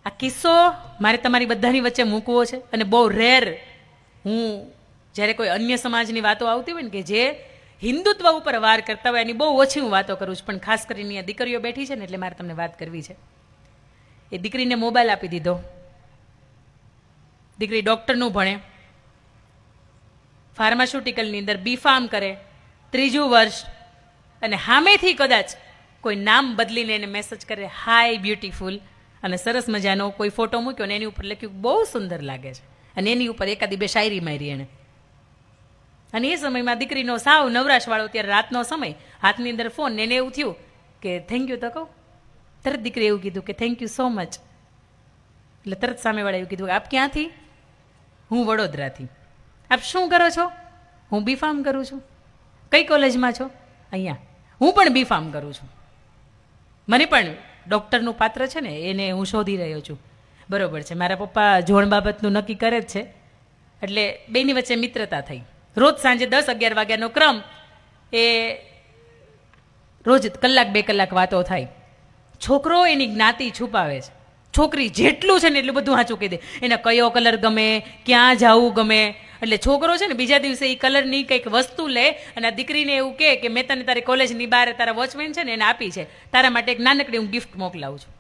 આ કિસ્સો મારે તમારી બધાની વચ્ચે મૂકવો છે. અને બહુ રેર હું જ્યારે કોઈ અન્ય સમાજની વાતો આવતી હોય ને કે જે હિન્દુત્વ ઉપર વાર કરતા હોય એની બહુ ઓછી હું વાતો કરું છું, પણ ખાસ કરીને આ દીકરીઓ બેઠી છે ને એટલે મારે તમને વાત કરવી છે. એ દીકરીને મોબાઈલ આપી દીધો. દીકરી ડૉક્ટરનું ભણે, ફાર્માસ્યુટિકલની અંદર B.Pharm કરે, 3જું વર્ષ, અને સામેથી કદાચ કોઈ નામ બદલીને એને મેસેજ કરે, હાય બ્યુટીફુલ, અને સરસ મજાનો કોઈ ફોટો મૂક્યો ને એની ઉપર લખ્યું બહુ સુંદર લાગે છે, અને એની ઉપર એકાદી બે શાયરી મારી એણે. અને એ સમયમાં દીકરીનો સાવ નવરાશવાળો, ત્યારે રાતનો સમય, હાથની અંદર ફોન, ને એને એવું થયું કે થેન્ક યુ તો કહું. તરત દીકરી એવું કીધું કે થેન્ક યુ સો મચ. એટલે તરત સામેવાળા એવું કીધું કે આપ ક્યાંથી? હું વડોદરાથી. આપ શું કરો છો? હું B.Pharm કરું છું. કઈ કોલેજમાં છો? અહીંયા. હું પણ B.Pharm કરું છું. મને પણ ડૉક્ટરનું પાત્ર છે ને એને હું શોધી રહ્યો છું. બરોબર છે, મારા પપ્પા જોણ બાબતનું નક્કી કરે જ છે, એટલે બેની વચ્ચે મિત્રતા થઈ. રોજ સાંજે 10-11 વાગ્યાનો ક્રમ, એ રોજ કલાક 2 કલાક વાતો થાય. છોકરો એની જ્ઞાતિ છુપાવે છે, છોકરી જેટલું છે ને એટલું બધું સાચું કહી દે. એને કયો કલર ગમે, ક્યાં જવું ગમે, એટલે છોકરો છે ને બીજા દિવસે એ કલરની કંઈક વસ્તુ લે અને આ દીકરીને એવું કહે કે મેં તને તારી કોલેજની બહાર તારા વોચમેન છે ને એને આપી છે, તારા માટે એક નાનકડી હું ગિફ્ટ મોકલાવું છું.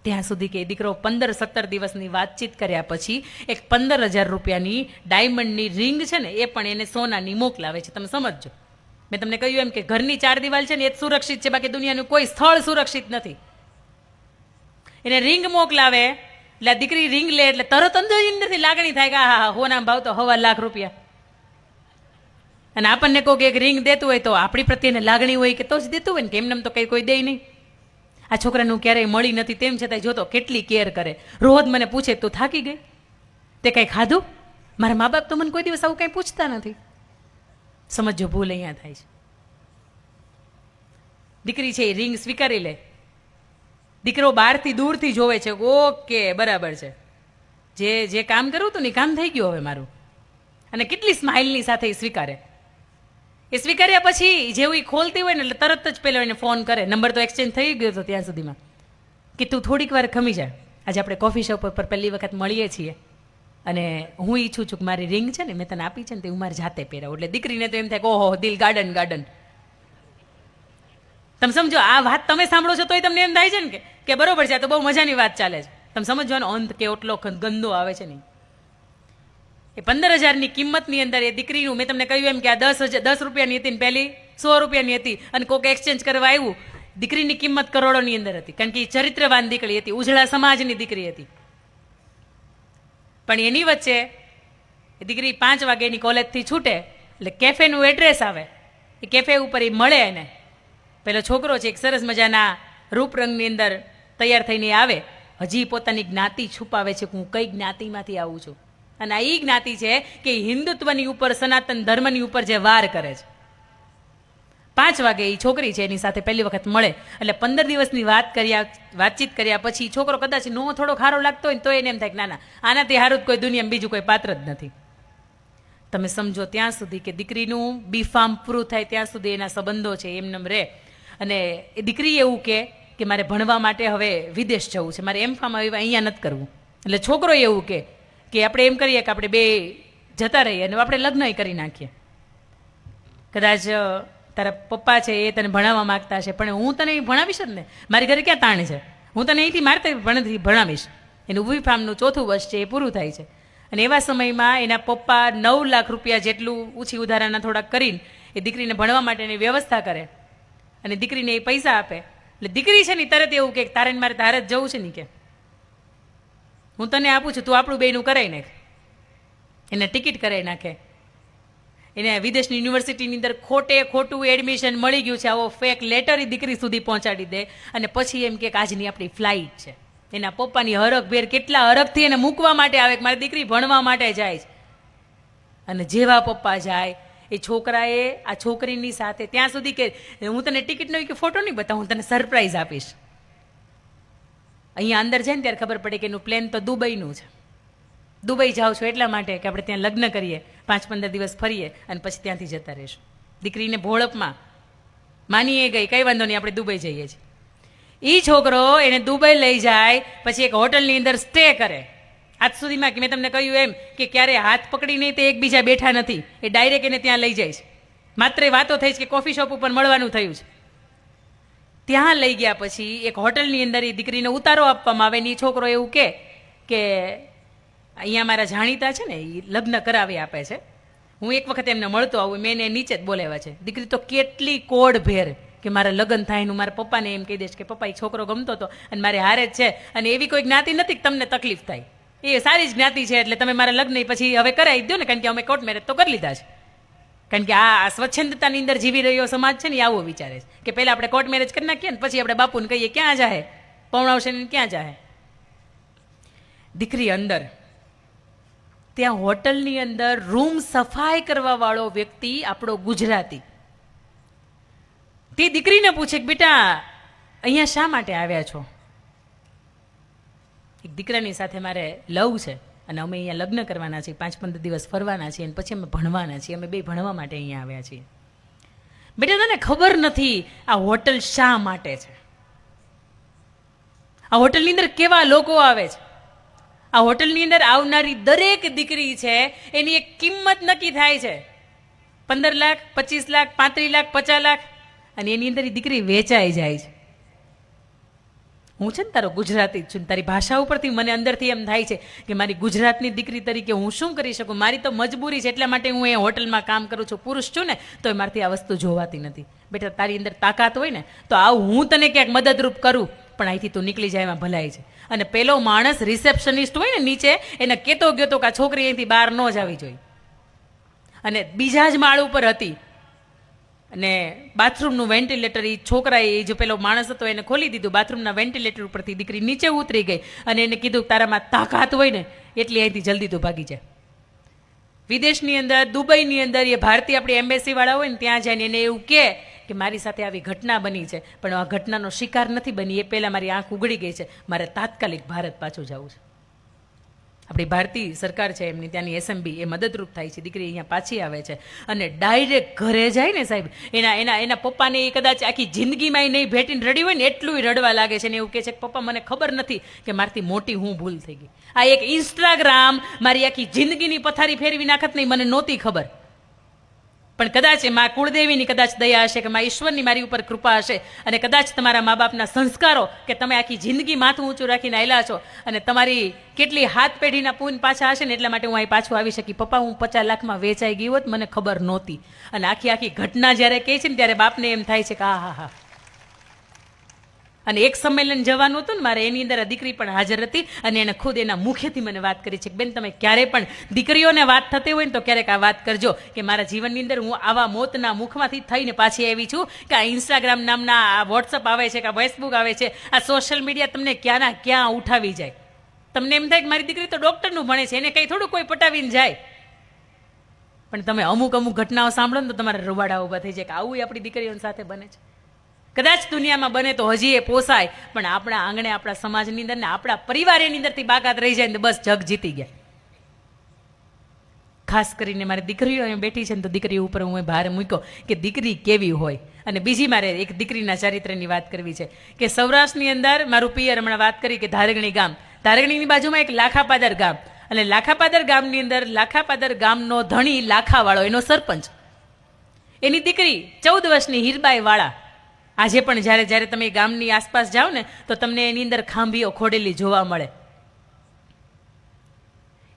ત્યાં સુધી કે દીકરો 15-17 દિવસની વાતચીત કર્યા પછી એક 15,000 રૂપિયાની ડાયમંડની રિંગ છે ને એ પણ એને સોનાની મોકલાવે છે. તમે સમજજો, મેં તમને કહ્યું એમ કે ઘરની 4 દિવાલ છે ને એ જ સુરક્ષિત છે, બાકી દુનિયાનું કોઈ સ્થળ સુરક્ષિત નથી. એને રિંગ મોકલાવે એટલે આ દીકરી રિંગ લે એટલે તરત અંદરથી લાગણી થાય કે હા હોના ભાવ તો ₹1.25 લાખ. અને આપણને કોઈ એક રિંગ દેતું હોય તો આપણી પ્રત્યેને લાગણી હોય કે તો જ દેતું હોય ને, કે એમને તો કંઈ કોઈ દે નહીં. આ છોકરાનું ક્યારેય મળી નથી, તેમ છતાંય જોતો કેટલી કેર કરે. રોજ મને પૂછે તું થાકી ગઈ, તે કંઈ ખાધું? મારા મા બાપ તો મને કોઈ દિવસ આવું કંઈ પૂછતા નથી. સમજો, ભૂલ અહીંયા થાય છે. દીકરી છે એ રિંગ સ્વીકારી લે. દીકરો બહારથી દૂરથી જોવે છે, ઓકે બરાબર છે, જે કામ કરવું હતું ને કામ થઈ ગયું હવે મારું. અને કેટલી સ્માઇલની સાથે એ સ્વીકારે. એ સ્વીકાર્યા પછી જેવું એ ખોલતી હોય ને એટલે તરત જ પેલો એને ફોન કરે. નંબર તો એક્સચેન્જ થઈ ગયો હતો ત્યાં સુધીમાં, કે તું થોડીક વાર ખમી જા, આજે આપણે કોફી શોપ પર પહેલી વખત મળીએ છીએ અને હું ઈચ્છું છું કે મારી રિંગ છે ને મેં તને આપી છે ને તે હું મારી જાતે પહેરાવું. એટલે દીકરીને તો એમ થાય કે ઓહો દિલ ગાર્ડન ગાર્ડન. તમે સમજો, આ વાત તમે સાંભળો છો તોય તમને એમ થાય છે ને કે બરોબર છે, આ તો બહુ મજાની વાત ચાલે છે. તમે સમજવાનો અંત કે ઓટલો ગંદો આવે છે ને. એ 15,000ની કિંમતની અંદર એ દીકરીનું, મેં તમને કહ્યું એમ કે આ 10 રૂપિયાની હતી ને પહેલી 100 રૂપિયાની હતી, અને કોઈક એક્સચેન્જ કરવા આવ્યું. દીકરીની કિંમત કરોડોની અંદર હતી, કારણ કે એ ચરિત્રવાન દીકરી હતી, ઉજળા સમાજની દીકરી હતી. પણ એની વચ્ચે એ દીકરી 5 વાગે એની કોલેજથી છૂટે એટલે કેફેનું એડ્રેસ આવે. એ કેફે ઉપર એ મળે એને. પેલો છોકરો છે એક સરસ મજાના રૂપ રંગની અંદર તૈયાર થઈને આવે. હજી પોતાની જ્ઞાતિ છુપાવે છે કે હું કઈ જ્ઞાતિમાંથી આવું છું. અને આ એ જ્ઞાતિ છે કે હિન્દુત્વની ઉપર, સનાતન ધર્મની ઉપર જે વાર કરે છે. 5 વાગે એ છોકરી છે એની સાથે પહેલી વખત મળે એટલે 15 દિવસની વાતચીત કર્યા પછી છોકરો કદાચ નો થોડો ખારો લાગતો હોય તો એને એમ થાય કે ના આનાથી સારું કોઈ દુનિયામાં બીજું કોઈ પાત્ર જ નથી. તમે સમજો ત્યાં સુધી કે દીકરીનું B.Pharm પૂરું થાય ત્યાં સુધી એના સંબંધો છે એમને રહે. અને એ દીકરી એવું કે મારે ભણવા માટે હવે વિદેશ જવું છે, મારે M.Pharm અહીંયા નથી કરવું. એટલે છોકરો એવું કે આપણે એમ કરીએ કે આપણે બે જતા રહીએ અને આપણે લગ્ન કરી નાખીએ. કદાચ તારા પપ્પા છે એ તને ભણાવવા માગતા હશે, પણ હું તને ભણાવીશ જ ને, મારી ઘરે ક્યાં તાણ છે, હું તને અહીંથી મારતે ભણાવીશ. એનું B.Pharmનું 4થું વર્ષ છે એ પૂરું થાય છે. અને એવા સમયમાં એના પપ્પા 9 લાખ રૂપિયા જેટલું ઊંચી ઉધારાના થોડાક કરીને એ દીકરીને ભણવા માટેની વ્યવસ્થા કરે અને દીકરીને એ પૈસા આપે. એટલે દીકરી છે ને તરત એવું કે તારે મારે તારે જ જવું છે ને, કે હું તને આપું છું, તું આપણું બેનું કરાવી નાખ. એને ટિકિટ કરાવી નાખે. એને વિદેશની યુનિવર્સિટીની અંદર ખોટું એડમિશન મળી ગયું છે, આવો ફેક લેટર દીકરી સુધી પહોંચાડી દે. અને પછી એમ કે આજની આપણી ફ્લાઇટ છે. એના પપ્પાની હરખભેર કેટલા હરખથી એને મૂકવા માટે આવે કે મારી દીકરી ભણવા માટે જાય છે. અને જેવા પપ્પા જાય એ છોકરાએ આ છોકરીની સાથે ત્યાં સુધી કે હું તને ટિકિટ નહીં કે ફોટો નહીં બતાવું, હું તને સરપ્રાઈઝ આપીશ. અહીંયા અંદર જાય ને ત્યારે ખબર પડે કે એનું પ્લેન તો દુબઈનું છે. દુબઈ જાઉં છું એટલા માટે કે આપણે ત્યાં લગ્ન કરીએ, 5-15 દિવસ ફરીએ અને પછી ત્યાંથી જતા રહીશું. દીકરીને ભોળપમાં માનીએ ગઈ, કઈ વાંધો નહીં આપણે દુબઈ જઈએ છીએ. એ છોકરો એને દુબઈ લઈ જાય, પછી એક હોટલની અંદર સ્ટે કરે. આજ સુધીમાં કે મેં તમને કહ્યું એમ કે ક્યારે હાથ પકડીને તે એકબીજા બેઠા નથી, એ ડાયરેક્ટ એને ત્યાં લઈ જાય છે. માત્ર વાતો થઈ છે કે કોફી શોપ ઉપર મળવાનું થયું છે. ત્યાં લઈ ગયા પછી એક હોટલની અંદર એ દીકરીને ઉતારો આપવામાં આવે ને એ છોકરો એવું કે અહીંયા મારા જાણીતા છે ને એ લગ્ન કરાવી આપે છે, હું એક વખત એમને મળતો આવું, મેં એને નીચે જ બોલાવ્યા છે. દીકરી તો કેટલી કોડ ભેર કે મારા લગ્ન થાય ને મારા પપ્પાને એમ કહી દઈશ કે પપ્પા એ છોકરો ગમતો હતો અને મારે હારે જ છે, અને એવી કોઈ જ્ઞાતિ નથી કે તમને તકલીફ થાય, એ સારી જ જ્ઞાતિ છે એટલે તમે મારા લગ્ન પછી હવે કરાવી દો ને, કારણ કે અમે કોર્ટ મેરેજ તો કરી લીધા છે. કારણ કે આ સ્વચ્છંદતાની અંદર જીવી રહ્યો સમાજ છે ને આવો વિચારે છે કે પહેલાં આપણે કોર્ટ મેરેજ કરી નાખીએ ને પછી આપણે બાપુને કહીએ ક્યાં જાહે પૌણાવશે ને ક્યાં જાહે. દીકરી અંદર ત્યાં હોટલની અંદર રૂમ સફાઈ કરવા વાળો વ્યક્તિ આપણો ગુજરાતી તે દીકરીને પૂછે કે બેટા અહીંયા શા માટે આવ્યા છો? એક દીકરાની સાથે મારે લવ છે અને અમે અહીંયા લગ્ન કરવાના છીએ, 5-15 દિવસ ફરવાના છીએ અને પછી અમે ભણવાના છીએ, અમે બે ભણવા માટે અહીંયા આવ્યા છીએ. બેટા તને ખબર નથી આ હોટલ શા માટે છે? આ હોટલની અંદર કેવા લોકો આવે છે? આ હોટલની અંદર આવનારી દરેક દીકરી છે એની એક કિંમત નક્કી થાય છે, 15 લાખ, 25 લાખ, 35 લાખ, 50 લાખ, અને એની અંદર એ દીકરી વેચાઈ જાય છે. હું છે ને તારો ગુજરાતી જ છું, તારી ભાષા ઉપરથી મને અંદરથી એમ થાય છે કે મારી ગુજરાતની દીકરી તરીકે હું શું કરી શકું, મારી તો મજબૂરી છે એટલા માટે હું એ હોટલમાં કામ કરું છું. પુરુષ છું ને તો મારથી આ વસ્તુ જોવાતી નથી. બેટા તારી અંદર તાકાત હોય ને તો આવું હું તને ક્યાંક મદદરૂપ કરું, પણ અહીંથી તું નીકળી જાય એમાં ભલાઈ છે. અને પેલો માણસ રિસેપ્શનિસ્ટ હોય ને નીચે, એને કહેતો ગયો તો કે આ છોકરી અહીંથી બહાર ન જ આવી જોઈએ. અને બીજા જ માળ ઉપર હતી અને બાથરૂમનું વેન્ટિલેટર એ છોકરાએ જે પેલો માણસ હતો એને ખોલી દીધું. બાથરૂમના વેન્ટિલેટર ઉપરથી દીકરી નીચે ઉતરી ગઈ અને એને કીધું તારામાં તાકાત હોય ને એટલી અહીંથી જલ્દી તો ભાગી જાય. વિદેશની અંદર, દુબઈની અંદર એ ભારતીય આપણી એમ્બેસી વાળા હોય ને ત્યાં જઈને એને એવું કે મારી સાથે આવી ઘટના બની છે, પણ આ ઘટનાનો શિકાર નથી બની, એ પહેલાં મારી આંખ ઉગડી ગઈ છે, મારે તાત્કાલિક ભારત પાછું જવું છે. આપણી ભારતીય સરકાર છે એમની ત્યાંની એસએમબી એ મદદરૂપ થાય છે, દીકરી અહીંયા પાછી આવે છે અને ડાયરેક્ટ ઘરે જાય ને સાહેબ, એના પપ્પાને એ કદાચ આખી જિંદગીમાં એ નહીં ભેટીને રડી હોય ને એટલું રડવા લાગે છે ને એવું કહે છે કે પપ્પા મને ખબર નથી કે મારથી મોટી હું ભૂલ થઈ ગઈ, આ એક ઇન્સ્ટાગ્રામ મારી આખી જિંદગીની પથારી ફેરવી નાખત નહીં, મને નહોતી ખબર, પણ કદાચ મા કુળદેવીની કદાચ દયા હશે કે મા ઈશ્વરની મારી ઉપર કૃપા હશે અને કદાચ તમારા મા બાપના સંસ્કારો કે તમે આખી જિંદગી માથું ઊંચું રાખીને આવેલા છો અને તમારી કેટલી હાથ પેઢીના પૂન પાછા હશે ને એટલા માટે હું અહીં પાછું આવી શકી. પપ્પા હું 50 લાખમાં વેચાઈ ગઈ હોત મને ખબર નહોતી. અને આખી ઘટના જ્યારે કહે છે ને ત્યારે બાપને એમ થાય છે કે હા હા હા. અને એક સંમેલન જવાનું હતું ને મારે, એની અંદર આ દીકરી પણ હાજર હતી અને એને ખુદ એના મુખેથી મને વાત કરી છે કે બેન તમે ક્યારે પણ દીકરીઓને વાત થતી હોય ને તો ક્યારેક આ વાત કરજો કે મારા જીવનની અંદર હું આવા મોતના મુખમાંથી થઈને પાછી આવી છું કે આ ઇન્સ્ટાગ્રામ નામના આ વોટ્સઅપ આવે છે કે આ ફેસબુક આવે છે, આ સોશિયલ મીડિયા તમને ક્યાંના ક્યાં ઉઠાવી જાય. તમને એમ થાય કે મારી દીકરી તો ડૉક્ટરનું ભણે છે, એને કંઈ થોડું કોઈ પટાવીને જાય, પણ તમે અમુક ઘટનાઓ સાંભળો ને તો તમારા રૂવાડા ઊભા થઈ જાય કે આવું આપણી દીકરીઓ સાથે બને છે. કદાચ દુનિયામાં બને તો હજી એ પોસાય, પણ આપણા આંગણે, આપણા સમાજની અંદર ને આપણા પરિવારની અંદરથી બાકાત રહી જાય ને બસ જગ જીતી ગયા. ખાસ કરીને મારી દીકરીઓ અહીં બેઠી છે ને તો દીકરી ઉપર હું ભાર મૂક્યો કે દીકરી કેવી હોય. અને બીજી મારે એક દીકરીના ચારિત્ર્યની વાત કરવી છે કે સૌરાષ્ટ્રની અંદર મારું પિયર હમણાં વાત કરી કે ધારગણી ગામ, ધારગણીની બાજુમાં એક લાખાપાદર ગામ, અને લાખાપાદર ગામની અંદર લાખાપાદર ગામનો ધણી લાખાવાળો એનો સરપંચ, એની દીકરી 14 વર્ષની હીરબાઈ વાળા. આજે પણ જ્યારે તમે ગામની આસપાસ જાઓ ને તો તમને એની અંદર ખાંભીઓ ખોડેલી જોવા મળે.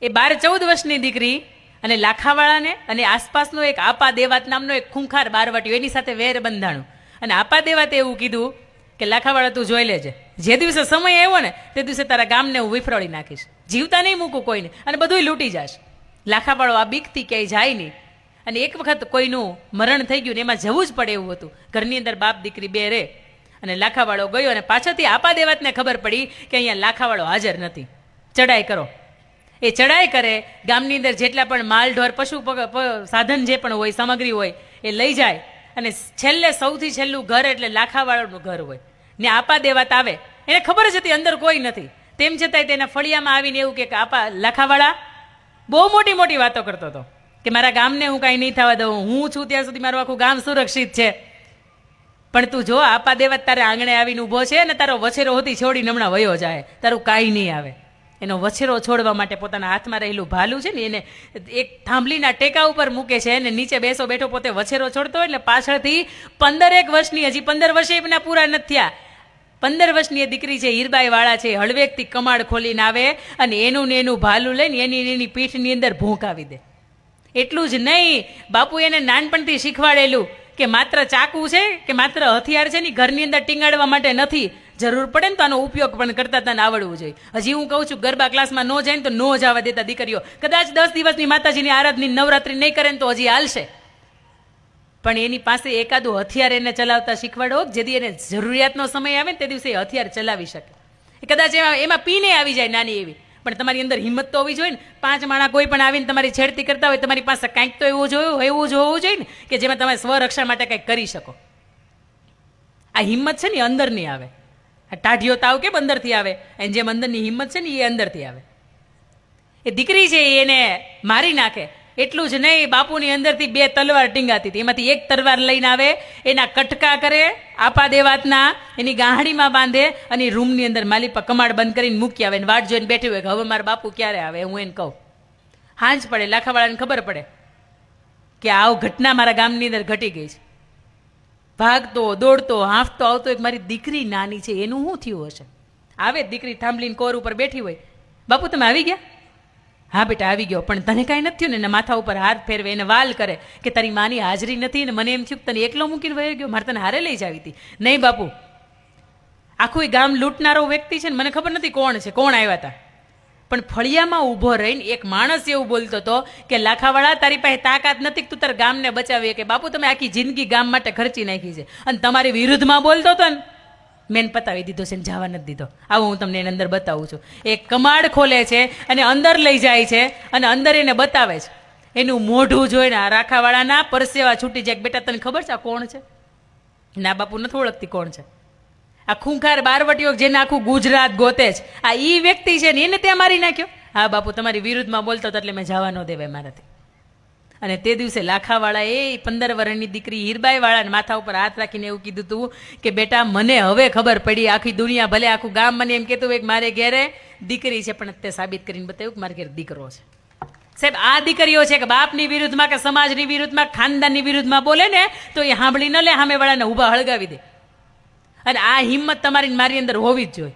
એ 12-14 વર્ષની દીકરી અને લાખાવાળાને અને આસપાસનો એક આપા દેવાત નામનો એક ખૂંખાર બારવટીયો એની સાથે વેર બંધાણું. અને આપા દેવાતે એવું કીધું કે લાખાવાળા તું જોઈ લેજે, જે દિવસે સમય આવ્યો ને તે દિવસે તારા ગામને હું વિફરોળી નાખીશ, જીવતા નહીં મૂકું કોઈને અને બધુંય લૂંટી જાશ. લાખાવાળો આ બીકથી ક્યાંય જાય નહીં. અને એક વખત કોઈનું મરણ થઈ ગયું ને એમાં જવું જ પડે એવું હતું, ઘરની અંદર બાપ દીકરી બે રહે, અને લાખાવાળો ગયો અને પાછળથી આપા દેવાતને ખબર પડી કે અહીંયા લાખાવાળો હાજર નથી, ચડાઈ કરો. એ ચડાઈ કરે, ગામની અંદર જેટલા પણ માલ ઢોર પશુ સાધન જે પણ હોય, સામગ્રી હોય એ લઈ જાય, અને છેલ્લે સૌથી છેલ્લું ઘર એટલે લાખાવાળાનું ઘર હોય ને આપા દેવાત આવે. એને ખબર જ હતી અંદર કોઈ નથી, તેમ છતાંય તેના ફળિયામાં આવીને એવું કે આપા લાખાવાળા બહુ મોટી મોટી વાતો કરતો હતો કે મારા ગામને હું કાંઈ નહીં થવા દઉં, હું છું ત્યાં સુધી મારું આખું ગામ સુરક્ષિત છે. પણ તું જો આપા દેવા તારે આંગણે આવીને ઊભો છે અને તારો વછેરો હોતી છોડીને હમણાં વયો જાય, તારું કાંઈ નહીં આવે. એનો વછેરો છોડવા માટે પોતાના હાથમાં રહેલું ભાલું છે ને એને એક થાંભલીના ટેકા ઉપર મૂકે છે અને નીચે બેઠો પોતે વછેરો છોડતો હોય એટલે પાછળથી 15 વર્ષની, હજી 15 વર્ષે એમના પૂરા નથી થયા, 15 વર્ષની એ દીકરી છે, હીરબાઈ વાળા છે, હળવેકથી કમાડ ખોલીને આવે અને એનું ને એનું ભાલું લઈને એની પીઠની અંદર ભૂંકાવી દે. એટલું જ નહીં, બાપુ એને નાનપણથી શીખવાડેલું કે માત્ર ચાકુ છે કે માત્ર હથિયાર છે ને ઘરની અંદર ટીંગાડવા માટે નથી, જરૂર પડે ને તો આનો ઉપયોગ પણ કરતા તને આવડવું જોઈએ. હજી હું કહું છું ગરબા ક્લાસમાં ન જાય ને તો ન જવા દેતા દીકરીઓ, કદાચ 10 દિવસની માતાજીની આરાધની નવરાત્રી નહીં કરે ને તો હજી હાલશે, પણ એની પાસે એકાદું હથિયાર એને ચલાવતા શીખવાડો, જેથી એને જરૂરિયાતનો સમય આવે ને તે દિવસે એ હથિયાર ચલાવી શકે. કદાચ એમાં પીને આવી જાય નાની એવી, પણ તમારી અંદર હિંમત તો હોવી જોઈએ ને. 5 માણા કોઈ પણ આવીને તમારી છેડતી કરતા હોય, તમારી પાસે કાંઈક તો એવું જોવું જોઈએ ને કે જેમાં તમે સ્વરક્ષા માટે કંઈક કરી શકો. આ હિંમત છે ને અંદરની આવે, આ ટાઢિયો તાવ કેમ અંદરથી આવે, એની જેમ અંદરની હિંમત છે ને એ અંદરથી આવે. એ દીકરી છે એને મારી નાખે. એટલું જ નહીં, બાપુની અંદરથી 2 તલવાર ટીંગાતી હતી, એમાંથી એક તલવાર લઈને આવે, એના કટકા કરે આપા દેવાતના, એની ગાંહડીમાં બાંધે અને રૂમની અંદર માલિપા કમાડ બંધ કરીને મૂકી આવે. વાટ જોઈને બેઠી હોય કે હવે મારા બાપુ ક્યારે આવે. હું એને કહું, હાંજ પડે લાખાવાળાને ખબર પડે કે આવ ઘટના મારા ગામની અંદર ઘટી ગઈ છે. ભાગતો દોડતો હાંફતો આવતો એક મારી દીકરી નાની છે, એનું શું થયું હશે. આવે દીકરી થાંભલીને કોર ઉપર બેઠી હોય, બાપુ તમે આવી ગયા? હા બેટા આવી ગયો, પણ તને કાંઈ નથી થયું ને? એના માથા ઉપર હાથ ફેરવે, એને વાલ કરે કે તારી માની હાજરી નથી ને મને એમ થયું તને એકલો મૂકીને વયો ગયો, મારે તને હારે લઈ જાવી હતી. નહીં બાપુ, આખું ગામ લૂંટનારો વ્યક્તિ છે ને, મને ખબર નથી કોણ છે, કોણ આવ્યા હતા, પણ ફળિયામાં ઊભો રહીને એક માણસ એવું બોલતો હતો કે લાખાવાળા તારી પાસે તાકાત નથી તું તારા ગામને બચાવીએ, કે બાપુ તમે આખી જિંદગી ગામ માટે ખર્ચી નાખી છે અને તમારી વિરુદ્ધમાં બોલતો હતો ને, મેન પતાવી દીધો છે ને જવા નથી દીધો. આવું હું તમને એની અંદર બતાવું છું. એક કમાડ ખોલે છે અને અંદર લઈ જાય છે અને અંદર એને બતાવે છે. એનું મોઢું જોઈને આ રાખાવાળાના પરસેવા છૂટી જાય. બેટા તને ખબર છે આ કોણ છે? ના બાપુ નથી ઓળખતી કોણ છે. આ ખૂંખાર બારવટીઓ જેને આખું ગુજરાત ગોતે છે, આ ઈ વ્યક્તિ છે ને એને ત્યાં મારી નાખ્યો. હા બાપુ તમારી વિરુદ્ધમાં બોલતો હતો એટલે મેં જવા ન દેવાય મારાથી. અને તે દિવસે લાખાવાળાએ 15 વર્ષની દીકરી હીરબાઈ વાળાને માથા ઉપર હાથ રાખીને એવું કીધું હતું કે બેટા મને હવે ખબર પડી, આખી દુનિયા ભલે આખું ગામ મને એમ કહેતું હોય કે મારે ઘેરે દીકરી છે, પણ તે સાબિત કરીને બતાવ્યું કે મારે ઘેર દીકરો છે. સાહેબ આ દીકરીઓ છે કે બાપની વિરુદ્ધમાં કે સમાજની વિરુદ્ધમાં ખાનદાનની વિરુદ્ધમાં બોલે ને તો એ સાંભળી ન લે, સામેવાળાને ઊભા હળગાવી દે. અને આ હિંમત તમારી મારી અંદર હોવી જ જોઈએ.